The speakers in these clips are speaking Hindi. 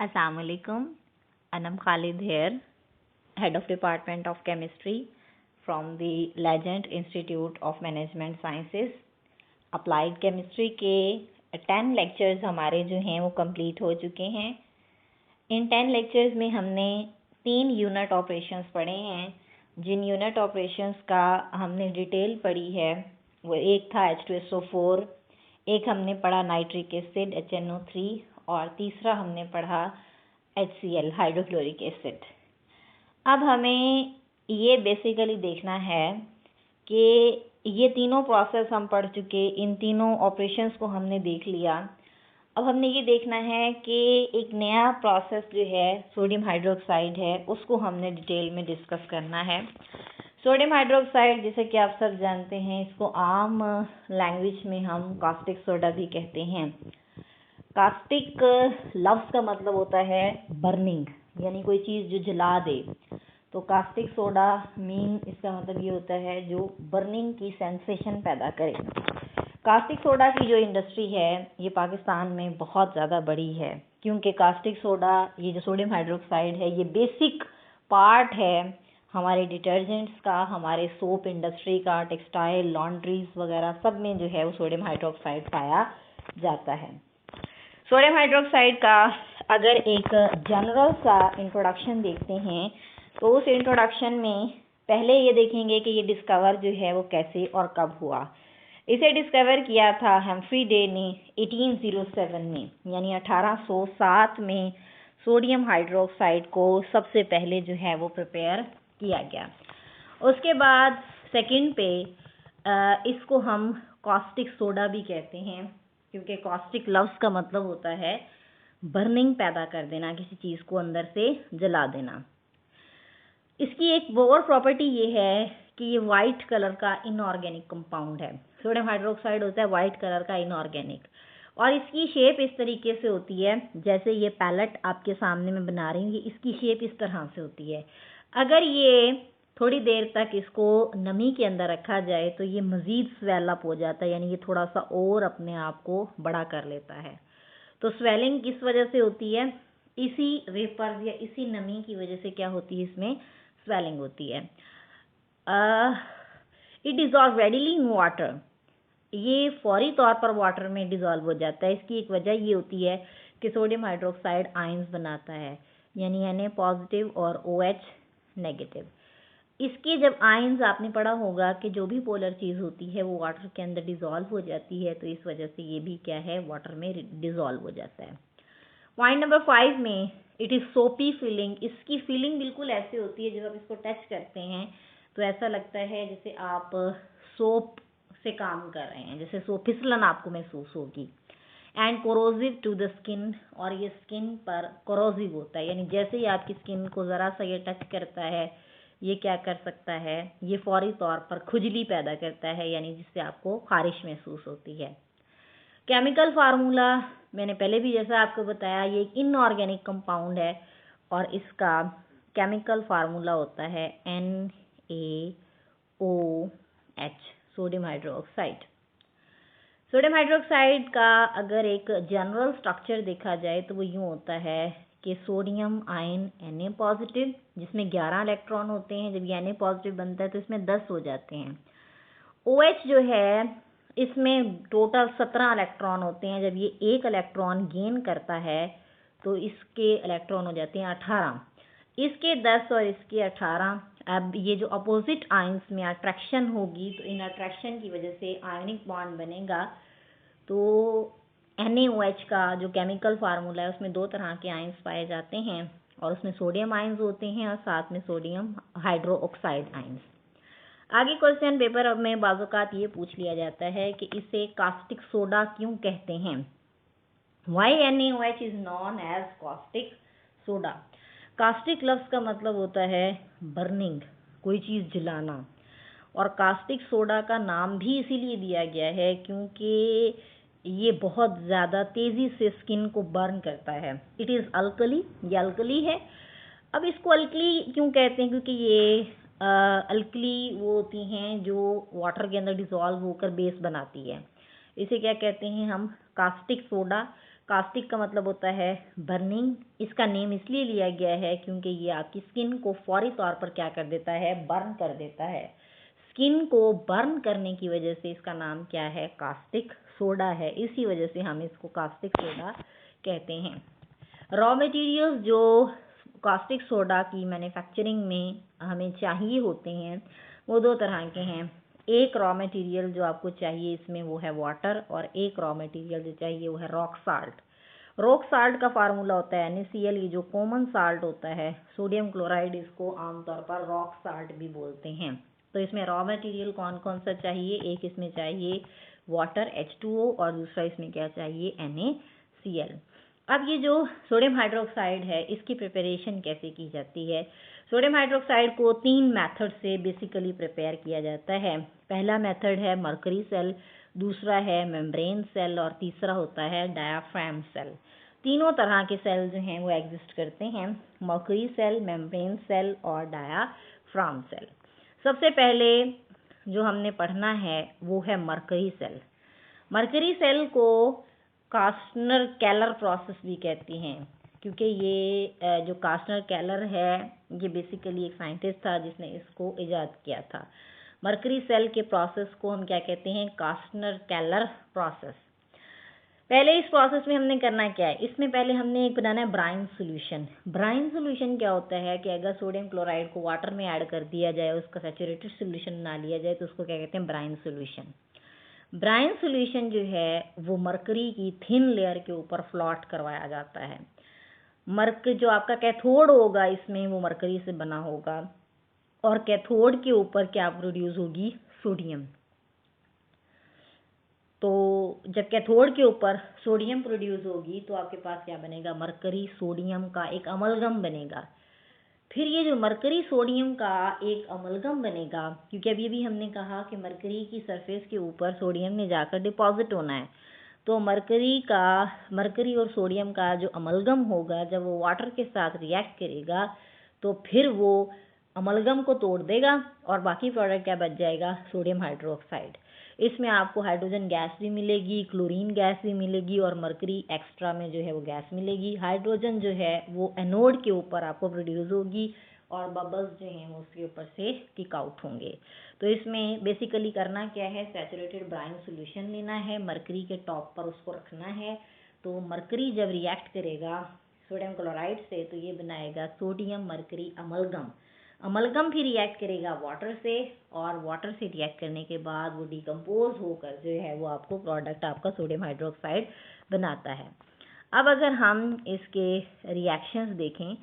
Assalamu alaikum. Anam Khalid here, Head of Department of Chemistry from the Legend Institute of Management Sciences. Applied chemistry के 10 लेक्चर्स हमारे जो हैं वो कंप्लीट हो चुके हैं। इन 10 लेक्चर्स में हमने 3 यूनिट ऑपरेशंस पढ़े हैं। जिन यूनिट ऑपरेशंस का हमने डिटेल पढ़ी है वो एक था H2SO4, एक हमने पढ़ा नाइट्रिक एसिड HNO3 और तीसरा हमने पढ़ा HCl हाइड्रोक्लोरिक एसिड। अब हमें ये बेसिकली देखना है कि ये तीनों प्रोसेस हम पढ़ चुके, इन तीनों ऑपरेशंस को हमने देख लिया। अब हमने ये देखना है कि एक नया प्रोसेस जो है सोडियम हाइड्रोक्साइड है उसको हमने डिटेल में डिस्कस करना है। सोडियम हाइड्रोक्साइड जैसे कि आप सब जानते हैं, इसको आम लैंग्वेज में हम कास्टिक सोडा भी कहते हैं। कास्टिक लफ्ज़ का मतलब होता है बर्निंग, यानी कोई चीज़ जो जला दे। तो कास्टिक सोडा इसका मतलब ये होता है जो बर्निंग की सेंसेशन पैदा करे। कास्टिक सोडा की जो इंडस्ट्री है ये पाकिस्तान में बहुत ज़्यादा बड़ी है, क्योंकि कास्टिक सोडा ये जो सोडियम हाइड्रोक्साइड है ये बेसिक पार्ट है हमारे डिटर्जेंट्स का, हमारे सोप इंडस्ट्री का, टेक्सटाइल लॉन्ड्रीज वगैरह सब में जो है वो सोडियम हाइड्रोक्साइड पाया जाता है। सोडियम हाइड्रोक्साइड का अगर एक जनरल सा इंट्रोडक्शन देखते हैं तो उस इंट्रोडक्शन में पहले ये देखेंगे कि ये डिस्कवर जो है वो कैसे और कब हुआ। इसे डिस्कवर किया था हम्फ्री डे ने 1807 में, यानी 1807 में सोडियम हाइड्रोक्साइड को सबसे पहले जो है वो प्रिपेयर किया गया। उसके बाद सेकंड पे इसको हम कॉस्टिक सोडा भी कहते हैं, क्योंकि कॉस्टिक लफ्ज़ का मतलब होता है बर्निंग पैदा कर देना, किसी चीज़ को अंदर से जला देना। इसकी एक और प्रॉपर्टी ये है कि ये वाइट कलर का इनऑर्गेनिक कंपाउंड है। सोडियम हाइड्रोक्साइड होता है वाइट कलर का इनऑर्गेनिक, और इसकी शेप इस तरीके से होती है जैसे ये पैलेट आपके सामने में बना रही हूँ, इसकी शेप इस तरह से होती है। अगर ये थोड़ी देर तक इसको नमी के अंदर रखा जाए तो ये मज़ीद स्वेलअप हो जाता है, यानी ये थोड़ा सा और अपने आप को बड़ा कर लेता है। तो स्वेलिंग किस वजह से होती है? इसी वेपर्स या इसी नमी की वजह से क्या होती है, इसमें स्वेलिंग होती है। It dissolve readily in water, ये फौरी तौर पर वाटर में डिज़ोल्व हो जाता है। इसकी एक वजह ये होती है कि सोडियम हाइड्रोक्साइड आयंस बनाता है, यानी Na पॉजिटिव और OH नेगेटिव। इसके जब आयंस आपने पढ़ा होगा कि जो भी पोलर चीज़ होती है वो वाटर के अंदर डिज़ोल्व हो जाती है, तो इस वजह से ये भी क्या है वाटर में डिज़ोल्व हो जाता है। पॉइंट नंबर 5 में इट इज़ सोपी फीलिंग, इसकी फीलिंग बिल्कुल ऐसे होती है जब आप इसको टच करते हैं तो ऐसा लगता है जैसे आप सोप से काम कर रहे हैं, जैसे सोप फिसलन आपको महसूस होगी। And corrosive to the skin, और ये स्किन पर कोरोसिव होता है, यानी जैसे ही आपकी स्किन को ज़रा सा ये टच करता है ये क्या कर सकता है, ये फौरी तौर पर खुजली पैदा करता है, यानी जिससे आपको खारिश महसूस होती है। केमिकल फार्मूला मैंने पहले भी जैसा आपको बताया, ये एक इनऑर्गेनिक कंपाउंड है और इसका केमिकल फार्मूला होता है NaOH, sodium hydroxide. Sodium hydroxide का अगर एक जनरल स्ट्रक्चर देखा जाए तो वो यूँ होता है कि सोडियम आयन Na पॉजिटिव, जिसमें 11 इलेक्ट्रॉन होते हैं। जब ये Na पॉजिटिव बनता है तो इसमें 10 हो जाते हैं। OH जो है इसमें टोटल 17 इलेक्ट्रॉन होते हैं। जब ये एक इलेक्ट्रॉन गेन करता है तो इसके इलेक्ट्रॉन हो जाते हैं 18, इसके 10 और इसके 18। अब ये जो अपोजिट आयंस में अट्रैक्शन होगी तो इन अट्रैक्शन की वजह से आयनिक बॉन्ड बनेगा। तो NaOH का जो केमिकल फार्मूला है उसमें 2 तरह के आयंस पाए जाते हैं, और उसमें सोडियम आयंस होते हैं और साथ में सोडियम हाइड्रोक्साइड आयंस। आगे क्वेश्चन पेपर में बाज़ात ये पूछ लिया जाता है कि इसे कास्टिक सोडा क्यों कहते हैं। Why NaOH is known as caustic soda? Caustic लफ्ज़ का मतलब होता है बर्निंग, कोई चीज़ जलाना, और कास्टिक सोडा का नाम भी इसीलिए दिया गया है क्योंकि ये बहुत ज़्यादा तेज़ी से स्किन को बर्न करता है। इट इज़ अल्कली, ये अल्कली है। अब इसको अल्कली क्यों कहते हैं? क्योंकि ये अल्कली वो होती हैं जो वाटर के अंदर डिज़ोल्व होकर बेस बनाती है। इसे क्या कहते हैं हम? Caustic soda. कास्टिक का मतलब होता है बर्निंग। इसका नेम इसलिए लिया गया है क्योंकि ये आपकी स्किन को फौरी तौर पर क्या कर देता है, बर्न कर देता है। स्किन को बर्न करने की वजह से इसका नाम क्या है, कास्टिक सोडा है। इसी वजह से हम इसको कास्टिक सोडा कहते हैं। रॉ मटेरियल्स जो कास्टिक सोडा की मैन्युफैक्चरिंग में हमें चाहिए होते हैं वो दो तरह के हैं। एक रॉ मटेरियल जो आपको चाहिए इसमें वो है वाटर, और एक रॉ मटेरियल जो चाहिए वो है रॉक साल्ट। रॉक साल्ट का फार्मूला होता है NaCl। ये जो कॉमन साल्ट होता है सोडियम क्लोराइड, इसको आमतौर पर रॉक साल्ट भी बोलते हैं। तो इसमें रॉ मटेरियल कौन कौन सा चाहिए, एक इसमें चाहिए वाटर H2O और दूसरा इसमें क्या चाहिए, NaCl। अब ये जो सोडियम हाइड्रोक्साइड है इसकी प्रिपरेशन कैसे की जाती है। सोडियम हाइड्रोक्साइड को 3 मेथड से बेसिकली प्रिपेयर किया जाता है। पहला मेथड है मर्करी सेल, दूसरा है मेम्ब्रेन सेल और तीसरा होता है डायाफ्राम सेल। तीनों तरह के सेल जो हैं वो एग्जिस्ट करते हैं, मर्करी सेल, मेम्ब्रेन सेल और डायाफ्राम सेल। सबसे पहले जो हमने पढ़ना है वो है मर्करी सेल। मर्करी सेल को कास्टनर केलर प्रोसेस भी कहती हैं, क्योंकि ये जो कास्टनर केलर है ये बेसिकली एक साइंटिस्ट था जिसने इसको इजाद किया था। मर्करी सेल के प्रोसेस को हम क्या कहते हैं, कास्टनर केलर प्रोसेस। पहले इस प्रोसेस में हमने करना क्या है, इसमें पहले हमने एक बनाना है ब्राइन सोल्यूशन। ब्राइन सोल्यूशन क्या होता है कि अगर सोडियम क्लोराइड को वाटर में ऐड कर दिया जाए, उसका सैचुरेटेड सोल्यूशन बना लिया जाए, तो उसको क्या कहते हैं, ब्राइन सोल्यूशन। ब्राइन सोल्यूशन जो है वो मरकरी की थिन लेयर के ऊपर फ्लॉट करवाया जाता है। जो आपका कैथोड होगा इसमें वो मरकरी से बना होगा, और कैथोड के ऊपर क्या प्रोड्यूस होगी, सोडियम। तो जब कैथोड के ऊपर सोडियम प्रोड्यूस होगी तो आपके पास क्या बनेगा, मरकरी सोडियम का एक अमलगम बनेगा। फिर ये जो मरकरी सोडियम का एक अमलगम बनेगा, क्योंकि अभी भी हमने कहा कि मरकरी की सरफेस के ऊपर सोडियम ने जाकर डिपॉजिट होना है, तो मरकरी और सोडियम का जो अमलगम होगा, जब वो वाटर के साथ रिएक्ट करेगा तो फिर वो अमलगम को तोड़ देगा और बाकी प्रोडक्ट क्या बच जाएगा, सोडियम हाइड्रोक्साइड। इसमें आपको हाइड्रोजन गैस भी मिलेगी, क्लोरीन गैस भी मिलेगी और मरकरी एक्स्ट्रा में जो है वो गैस मिलेगी। हाइड्रोजन जो है वो एनोड के ऊपर आपको प्रोड्यूस होगी और बबल्स जो हैं वो उसके ऊपर से किक आउट होंगे। तो इसमें बेसिकली करना क्या है, सैचुरेटेड ब्राइन सोल्यूशन लेना है, मरकरी के टॉप पर उसको रखना है। तो मरकरी जब रिएक्ट करेगा सोडियम क्लोराइड से तो ये बनाएगा सोडियम मरकरी अमलगम। अमलगम भी रिएक्ट करेगा वाटर से, और वाटर से रिएक्ट करने के बाद वो डिकम्पोज होकर जो है वो आपको प्रोडक्ट आपका सोडियम हाइड्रोक्साइड बनाता है। अब अगर हम इसके रिएक्शंस देखें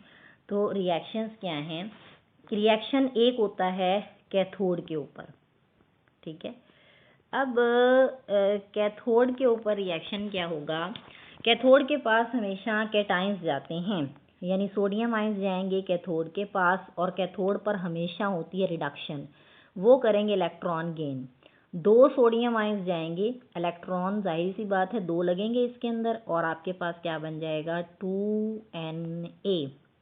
तो रिएक्शंस क्या हैं। रिएक्शन एक होता है कैथोड के ऊपर, ठीक है। अब कैथोड के ऊपर रिएक्शन क्या होगा, कैथोड के पास हमेशा कैटाइंस जाते हैं, यानी सोडियम आयंस जाएंगे कैथोड के पास, और कैथोड पर हमेशा होती है रिडक्शन, वो करेंगे इलेक्ट्रॉन गेन। 2 सोडियम आयंस जाएंगे, इलेक्ट्रॉन जाहिर सी बात है 2 लगेंगे इसके अंदर, और आपके पास क्या बन जाएगा, 2Na,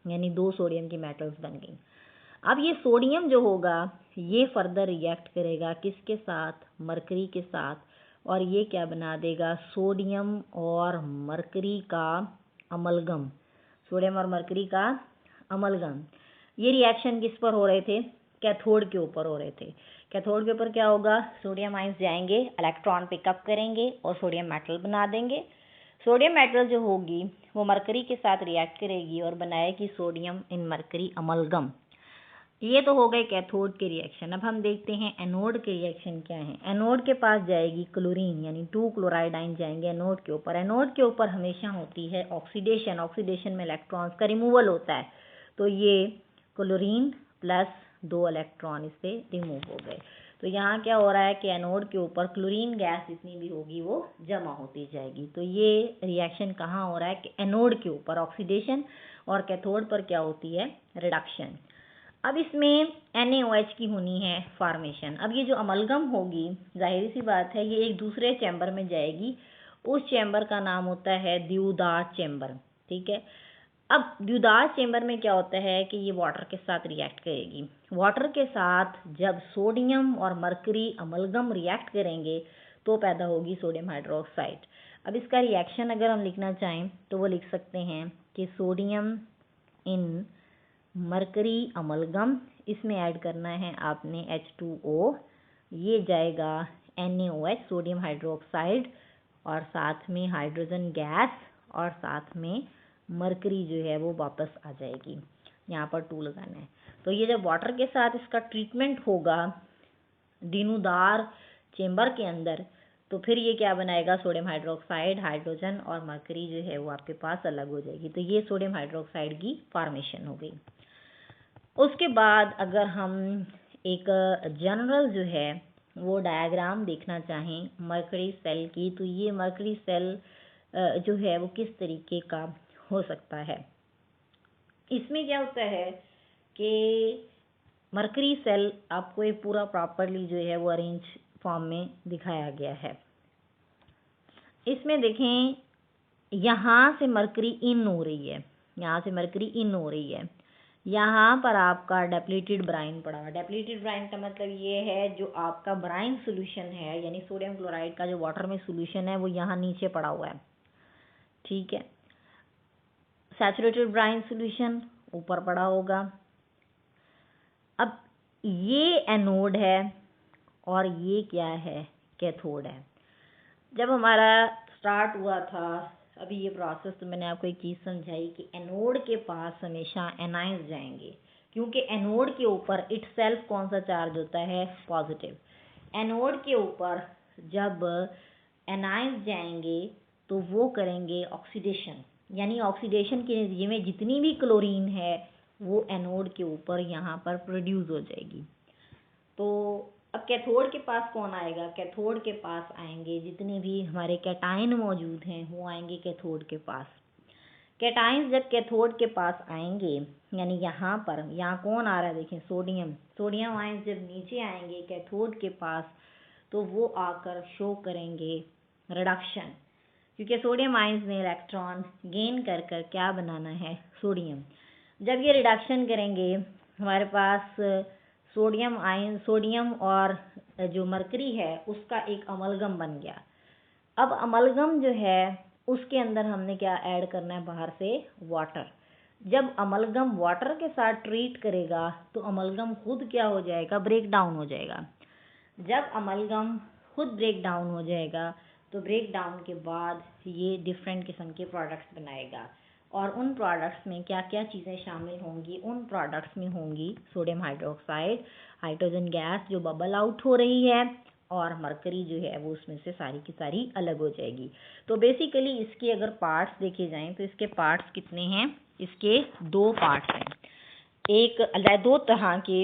यानी 2 सोडियम की मेटल्स बन गई। अब ये सोडियम जो होगा ये फर्दर रिएक्ट करेगा किसके साथ, मरकरी के साथ, और ये क्या बना देगा, सोडियम और मरकरी का अमलगम, सोडियम और मरकरी का अमलगम। ये रिएक्शन किस पर हो रहे थे, कैथोड के ऊपर हो रहे थे। कैथोड के ऊपर क्या होगा, सोडियम आयंस जाएंगे, इलेक्ट्रॉन पिकअप करेंगे और सोडियम मेटल बना देंगे। सोडियम मेटल जो होगी वो मरकरी के साथ रिएक्ट करेगी और बनाएगी सोडियम इन मरकरी अमलगम। ये तो हो गए कैथोड के रिएक्शन। अब हम देखते हैं एनोड के रिएक्शन क्या है। एनोड के पास जाएगी क्लोरीन, यानी 2 क्लोराइड आयन जाएंगे एनोड के ऊपर। एनोड के ऊपर हमेशा होती है ऑक्सीडेशन, ऑक्सीडेशन में इलेक्ट्रॉन्स का रिमूवल होता है, तो ये क्लोरीन प्लस 2 इलेक्ट्रॉन इससे रिमूव हो गए। तो यहाँ क्या हो रहा है कि एनोड के ऊपर क्लोरीन गैस जितनी भी होगी वो जमा होती जाएगी। तो ये रिएक्शन कहाँ हो रहा है कि एनोड के ऊपर ऑक्सीडेशन, और कैथोड पर क्या होती है, रिडक्शन। अब इसमें NaOH की होनी है फॉर्मेशन। अब ये जो अमलगम होगी जाहिर सी बात है ये एक दूसरे चैम्बर में जाएगी, उस चैम्बर का नाम होता है द्युदाह चैम्बर, ठीक है। अब द्युदाह चैम्बर में क्या होता है कि ये वाटर के साथ रिएक्ट करेगी। वाटर के साथ जब सोडियम और मरकरी अमलगम रिएक्ट करेंगे तो पैदा होगी सोडियम हाइड्रोक्साइड। अब इसका रिएक्शन अगर हम लिखना चाहें तो वो लिख सकते हैं कि सोडियम इन मरकरी अमलगम, इसमें ऐड करना है आपने H2O, ये जाएगा NaOH सोडियम हाइड्रोक्साइड, और साथ में हाइड्रोजन गैस, और साथ में मरकरी जो है वो वापस आ जाएगी। यहाँ पर 2 लगाना है। तो ये जब वाटर के साथ इसका ट्रीटमेंट होगा दिनूदार चेम्बर के अंदर, तो फिर ये क्या बनाएगा, सोडियम हाइड्रोक्साइड, हाइड्रोजन और मरकरी जो है वो आपके पास अलग हो जाएगी। तो ये सोडियम हाइड्रोक्साइड की फॉर्मेशन हो गई। उसके बाद अगर हम एक जनरल जो है वो डायग्राम देखना चाहें मरकरी सेल की, तो ये मरकरी सेल जो है वो किस तरीके का हो सकता है। इसमें क्या होता है कि मरकरी सेल आपको एक पूरा प्रॉपरली जो है वो अरेंज फॉर्म में दिखाया गया है। इसमें देखें, यहाँ से मरकरी इन हो रही है, यहाँ से मरकरी इन हो रही है, यहाँ पर आपका डेप्लीटेड ब्राइन पड़ा हुआ। डेप्लीटेड ब्राइन का मतलब ये है जो आपका ब्राइन सोल्यूशन है, यानी सोडियम क्लोराइड का जो वाटर में सोल्यूशन है वो यहाँ नीचे पड़ा हुआ है, ठीक है। सैचुरेटेड ब्राइन सोल्यूशन ऊपर पड़ा होगा। अब ये एनोड है और ये क्या है, कैथोड है। जब हमारा स्टार्ट हुआ था अभी ये प्रोसेस, तो मैंने आपको एक चीज़ समझाई कि एनोड के पास हमेशा एनाइंस जाएंगे, क्योंकि एनोड के ऊपर इटसेल्फ कौन सा चार्ज होता है, पॉजिटिव। एनोड के ऊपर जब एनाइंस जाएंगे तो वो करेंगे ऑक्सीडेशन, यानी ऑक्सीडेशन के नतीजे में जितनी भी क्लोरीन है वो एनोड के ऊपर यहाँ पर प्रोड्यूस हो जाएगी। तो अब कैथोड के पास कौन आएगा, कैथोड के पास आएंगे जितने भी हमारे कैटाइन मौजूद हैं वो आएंगे कैथोड के पास। कैटाइंस जब कैथोड के पास आएंगे, यानी यहाँ पर, यहाँ कौन आ रहा है, देखें सोडियम, सोडियम आयंस जब नीचे आएंगे कैथोड के पास तो वो आकर शो करेंगे रिडक्शन, क्योंकि सोडियम आयंस ने इलेक्ट्रॉन गेन कर कर क्या बनाना है, सोडियम। जब ये रिडक्शन करेंगे हमारे पास सोडियम आयन, सोडियम और जो मरकरी है उसका एक अमलगम बन गया। अब अमलगम जो है उसके अंदर हमने क्या ऐड करना है, बाहर से वाटर। जब अमलगम वाटर के साथ ट्रीट करेगा तो अमलगम खुद क्या हो जाएगा, ब्रेक डाउन हो जाएगा। जब अमलगम खुद ब्रेक डाउन हो जाएगा तो ब्रेक डाउन के बाद ये डिफरेंट किस्म के प्रोडक्ट्स बनाएगा, और उन प्रोडक्ट्स में क्या क्या चीज़ें शामिल होंगी, उन प्रोडक्ट्स में होंगी सोडियम हाइड्रोक्साइड, हाइड्रोजन गैस जो बबल आउट हो रही है, और मरकरी जो है वो उसमें से सारी की सारी अलग हो जाएगी। तो बेसिकली इसके अगर पार्ट्स देखे जाएं तो इसके पार्ट्स कितने हैं, इसके 2 पार्ट्स हैं। एक 2 तरह के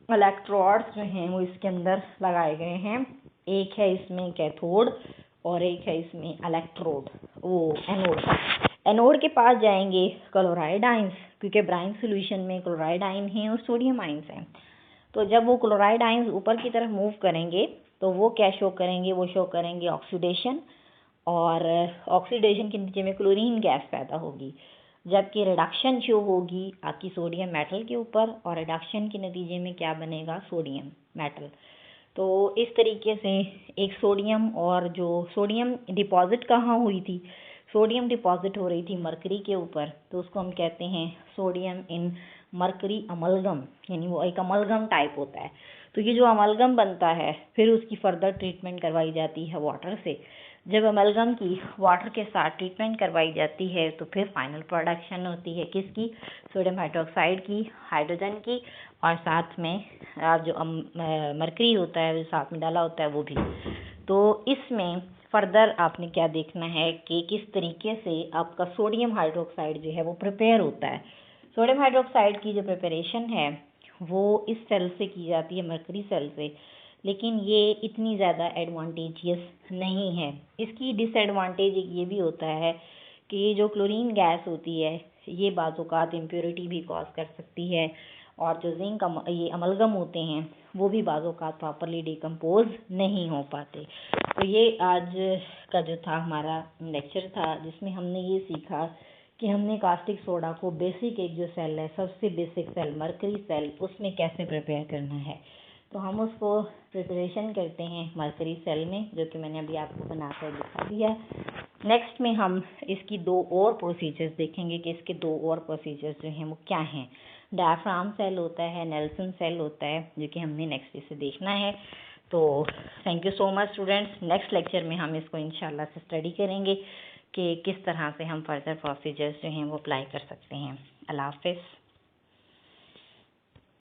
इलेक्ट्रोड्स जो हैं वो इसके अंदर लगाए गए हैं। एक है इसमें कैथोड और एक है इसमें इलेक्ट्रोड, वो एनोड। एनोड के पास जाएंगे क्लोराइड आयंस, क्योंकि ब्राइन सॉल्यूशन में क्लोराइड आयन हैं और सोडियम आयंस हैं। तो जब वो क्लोराइड आयंस ऊपर की तरफ मूव करेंगे तो वो क्या शो करेंगे, वो शो करेंगे ऑक्सीडेशन, और ऑक्सीडेशन के नतीजे में क्लोरीन गैस पैदा होगी। जबकि रिडक्शन शो होगी आपकी सोडियम मेटल के ऊपर, और रिडक्शन के नतीजे में क्या बनेगा, सोडियम मेटल। तो इस तरीके से एक सोडियम, और जो सोडियम डिपॉजिट कहाँ हुई थी, सोडियम डिपॉजिट हो रही थी मरकरी के ऊपर, तो उसको हम कहते हैं सोडियम इन मरकरी अमलगम, यानी वो एक अमलगम टाइप होता है। तो ये जो अमलगम बनता है फिर उसकी फर्दर ट्रीटमेंट करवाई जाती है वाटर से। जब अमलगम की वाटर के साथ ट्रीटमेंट करवाई जाती है तो फिर फाइनल प्रोडक्शन होती है किसकी, सोडियम हाइड्रोक्साइड की, हाइड्रोजन की, और साथ में जो मरकरी होता है वो साथ में डाला होता है वो भी। तो इसमें फर्दर आपने क्या देखना है कि किस तरीके से आपका सोडियम हाइड्रोक्साइड जो है वो प्रिपेयर होता है। सोडियम हाइड्रोक्साइड की जो प्रिपरेशन है वो इस सेल से की जाती है, मरकरी सेल से, लेकिन ये इतनी ज़्यादा एडवांटेजियस नहीं है। इसकी डिसएडवांटेज ये भी होता है कि ये जो क्लोरीन गैस होती है ये बाज़-औक़ात इम्प्योरिटी भी कॉज कर सकती है, और जो जिंक ये अमलगम होते हैं वो भी बाज़-औक़ात प्रॉपरली डिकम्पोज नहीं हो पाते। तो ये आज का जो था हमारा लेक्चर था जिसमें हमने ये सीखा कि हमने कास्टिक सोडा को बेसिक एक जो सेल है, सबसे बेसिक सेल मरकरी सेल, उसमें कैसे प्रिपेयर करना है। तो हम उसको प्रिपरेशन करते हैं मर्करी सेल में, जो कि मैंने अभी आपको बनाकर दिखा दिया। नेक्स्ट में हम इसकी दो और प्रोसीजर्स देखेंगे कि इसके दो और प्रोसीजर्स जो हैं वो क्या हैं। डायफ्राम सेल होता है, नेल्सन सेल होता है, जो कि हमने नेक्स्ट इसे देखना है। तो thank you so much students. Next lecture में हम इसको इंशाल्लाह से स्टडी करेंगे कि किस तरह से हम फर्दर प्रोसीजर्स जो हैं वो अप्लाई कर सकते हैं। अल्लाह हाफिज़।